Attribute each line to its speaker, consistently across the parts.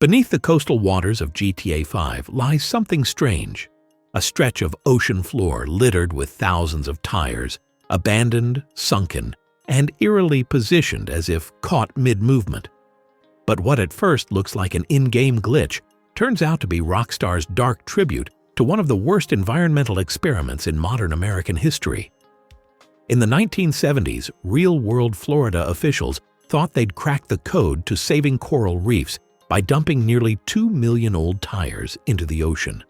Speaker 1: Beneath the coastal waters of GTA 5 lies something strange, a stretch of ocean floor littered with thousands of tires, abandoned, sunken, and eerily positioned as if caught mid-movement. But what at first looks like an in-game glitch turns out to be Rockstar's dark tribute to one of the worst environmental experiments in modern American history. In the 1970s, real-world Florida officials thought they'd cracked the code to saving coral reefs by dumping nearly 2 million old tires into the ocean.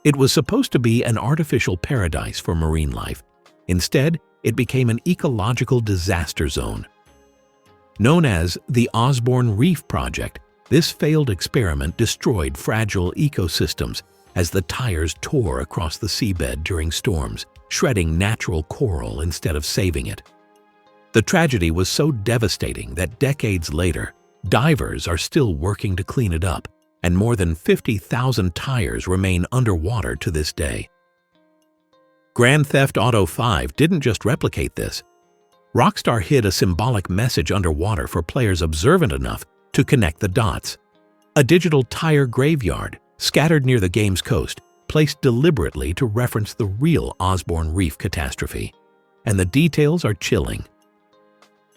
Speaker 1: It was supposed to be an artificial paradise for marine life. Instead, it became an ecological disaster zone. Known as the Osborne Reef Project, this failed experiment destroyed fragile ecosystems as the tires tore across the seabed during storms, shredding natural coral instead of saving it. The tragedy was so devastating that decades later, divers are still working to clean it up, and more than 50,000 tires remain underwater to this day. Grand Theft Auto 5 didn't just replicate this. Rockstar hid a symbolic message underwater for players observant enough to connect the dots. A digital tire graveyard, scattered near the game's coast, placed deliberately to reference the real Osborne Reef catastrophe. And the details are chilling.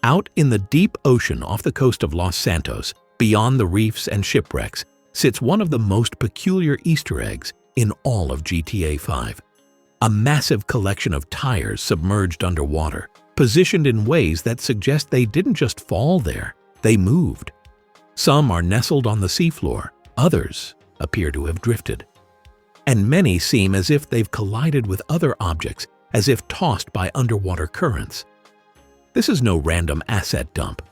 Speaker 1: Out in the deep ocean off the coast of Los Santos, beyond the reefs and shipwrecks, sits one of the most peculiar Easter eggs in all of GTA 5. A massive collection of tires submerged underwater, positioned in ways that suggest they didn't just fall there, they moved. Some are nestled on the seafloor, others appear to have drifted. And many seem as if they've collided with other objects, as if tossed by underwater currents. This is no random asset dump.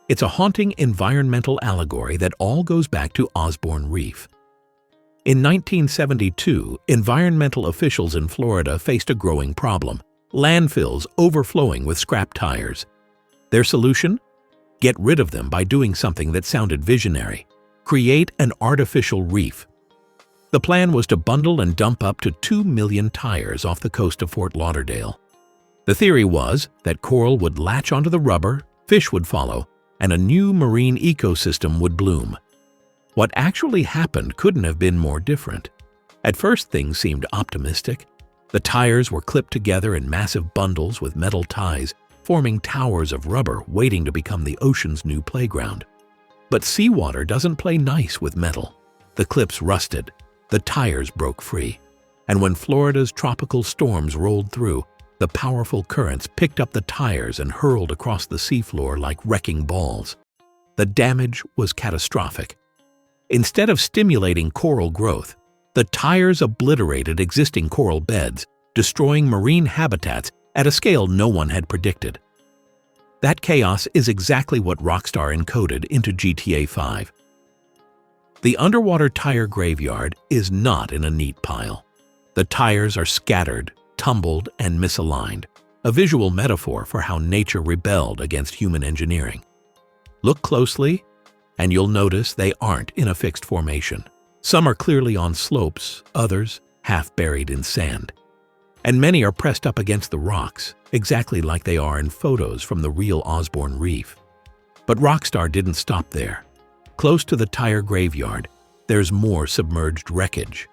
Speaker 1: It's a haunting environmental allegory that all goes back to Osborne Reef. In 1972, environmental officials in Florida faced a growing problem: landfills overflowing with scrap tires. Their solution? Get rid of them by doing something that sounded visionary: create an artificial reef. The plan was to bundle and dump up to 2 million tires off the coast of Fort Lauderdale. The theory was that coral would latch onto the rubber, fish would follow, and a new marine ecosystem would bloom. What actually happened couldn't have been more different. At first, things seemed optimistic. The tires were clipped together in massive bundles with metal ties, forming towers of rubber waiting to become the ocean's new playground. But seawater doesn't play nice with metal. The clips rusted, the tires broke free, and when Florida's tropical storms rolled through, the powerful currents picked up the tires and hurled across the seafloor like wrecking balls. The damage was catastrophic. Instead of stimulating coral growth, the tires obliterated existing coral beds, destroying marine habitats at a scale no one had predicted. That chaos is exactly what Rockstar encoded into GTA 5. The underwater tire graveyard is not in a neat pile. The tires are scattered, tumbled, and misaligned, a visual metaphor for how nature rebelled against human engineering. Look closely, and you'll notice they aren't in a fixed formation. Some are clearly on slopes, others half buried in sand. And many are pressed up against the rocks, exactly like they are in photos from the real Osborne Reef. But Rockstar didn't stop there. Close to the tire graveyard, there's more submerged wreckage.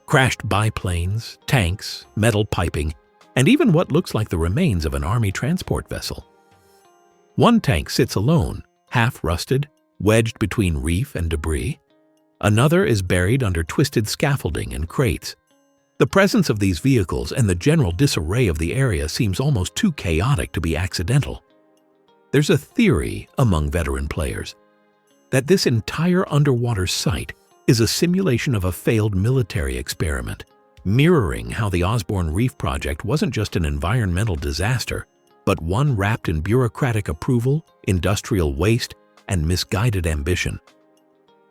Speaker 1: Crashed biplanes, tanks, metal piping, and even what looks like the remains of an army transport vessel. One tank sits alone, half-rusted, wedged between reef and debris. Another is buried under twisted scaffolding and crates. The presence of these vehicles and the general disarray of the area seems almost too chaotic to be accidental. There's a theory among veteran players that this entire underwater site is a simulation of a failed military experiment, mirroring how the Osborne Reef Project wasn't just an environmental disaster, but one wrapped in bureaucratic approval, industrial waste, and misguided ambition.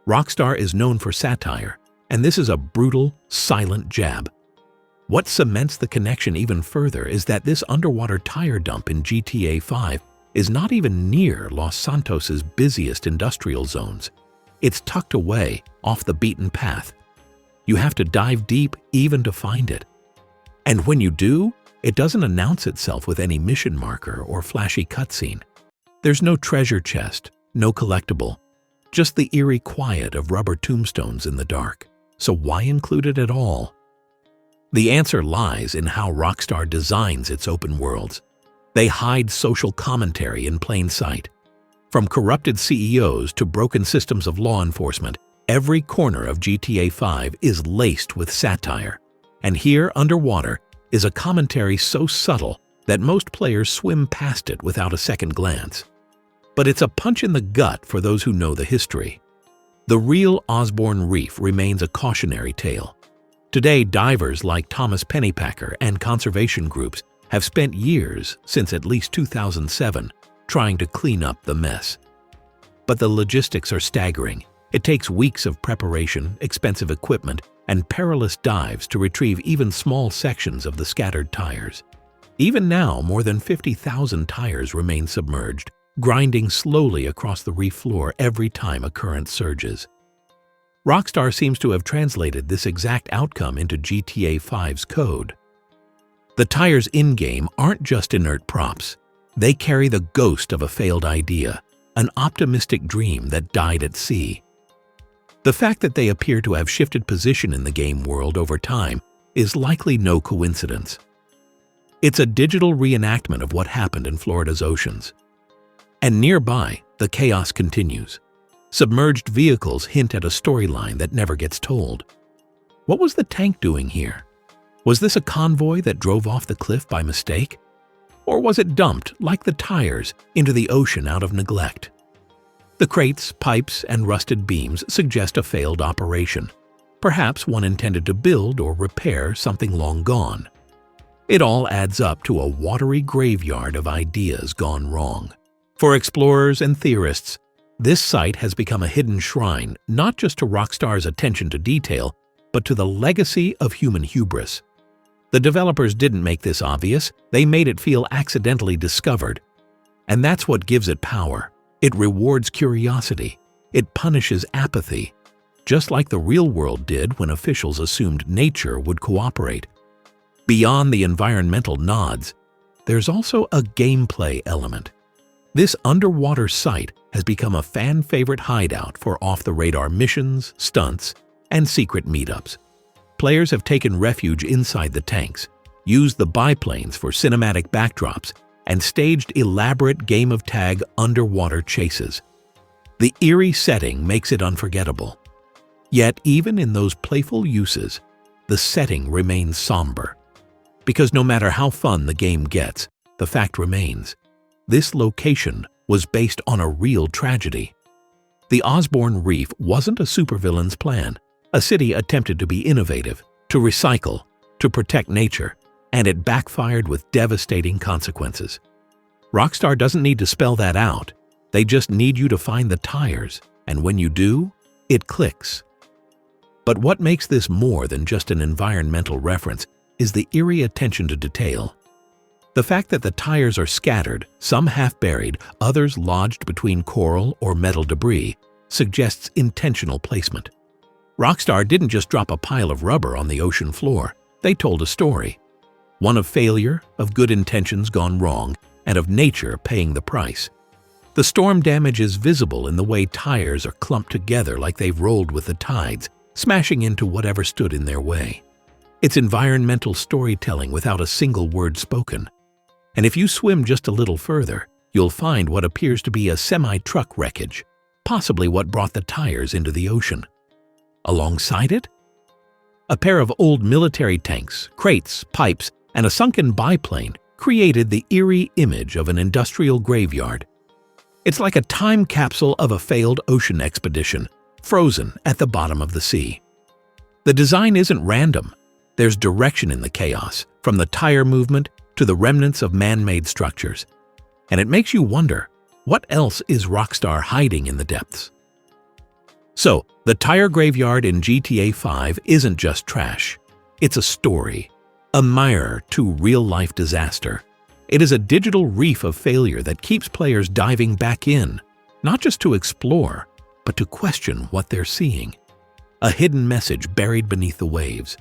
Speaker 1: Rockstar is known for satire, and this is a brutal, silent jab. What cements the connection even further is that this underwater tire dump in GTA 5 is not even near Los Santos's busiest industrial zones. It's tucked away, off the beaten path. You have to dive deep even to find it. And when you do, it doesn't announce itself with any mission marker or flashy cutscene. There's no treasure chest, no collectible. just the eerie quiet of rubber tombstones in the dark. So why include it at all? The answer lies in how Rockstar designs its open worlds. They hide social commentary in plain sight. From corrupted CEOs to broken systems of law enforcement, every corner of GTA 5 is laced with satire. And here, underwater, is a commentary so subtle that most players swim past it without a second glance. But it's a punch in the gut for those who know the history. The real Osborne Reef remains a cautionary tale. Today, divers like Thomas Pennypacker and conservation groups have spent years, since at least 2007, trying to clean up the mess. But the logistics are staggering. It takes weeks of preparation, expensive equipment, and perilous dives to retrieve even small sections of the scattered tires. Even now, more than 50,000 tires remain submerged, grinding slowly across the reef floor every time a current surges. Rockstar seems to have translated this exact outcome into GTA 5's code. The tires in-game aren't just inert props. They carry the ghost of a failed idea, an optimistic dream that died at sea. The fact that they appear to have shifted position in the game world over time is likely no coincidence. It's a digital reenactment of what happened in Florida's oceans. And nearby, the chaos continues. Submerged vehicles hint at a storyline that never gets told. What was the tank doing here? Was this a convoy that drove off the cliff by mistake? Or was it dumped, like the tires, into the ocean out of neglect? The crates, pipes, and rusted beams suggest a failed operation, perhaps one intended to build or repair something long gone. It all adds up to a watery graveyard of ideas gone wrong. For explorers and theorists, this site has become a hidden shrine not just to Rockstar's attention to detail, but to the legacy of human hubris. The developers didn't make this obvious, they made it feel accidentally discovered. And that's what gives it power. It rewards curiosity. It punishes apathy, just like the real world did when officials assumed nature would cooperate. Beyond the environmental nods, there's also a gameplay element. This underwater site has become a fan-favorite hideout for off-the-radar missions, stunts, and secret meetups. Players have taken refuge inside the tanks, used the biplanes for cinematic backdrops, and staged elaborate game of tag underwater chases. The eerie setting makes it unforgettable. Yet even in those playful uses, the setting remains somber. Because no matter how fun the game gets, the fact remains. This location was based on a real tragedy. The Osborne Reef wasn't a supervillain's plan. A city attempted to be innovative, to recycle, to protect nature, and it backfired with devastating consequences. Rockstar doesn't need to spell that out. They just need you to find the tires, and when you do, it clicks. But what makes this more than just an environmental reference is the eerie attention to detail. The fact that the tires are scattered, some half-buried, others lodged between coral or metal debris, suggests intentional placement. Rockstar didn't just drop a pile of rubber on the ocean floor, they told a story. One of failure, of good intentions gone wrong, and of nature paying the price. The storm damage is visible in the way tires are clumped together like they've rolled with the tides, smashing into whatever stood in their way. It's environmental storytelling without a single word spoken. And if you swim just a little further, you'll find what appears to be a semi-truck wreckage, possibly what brought the tires into the ocean. Alongside it, a pair of old military tanks, crates, pipes, and a sunken biplane created the eerie image of an industrial graveyard. It's like a time capsule of a failed ocean expedition, frozen at the bottom of the sea. The design isn't random. There's direction in the chaos, from the tire movement to the remnants of man-made structures. And it makes you wonder, what else is Rockstar hiding in the depths? So, the tire graveyard in GTA 5 isn't just trash. It's a story, a mirror to real-life disaster. It is a digital reef of failure that keeps players diving back in, not just to explore, but to question what they're seeing. A hidden message buried beneath the waves,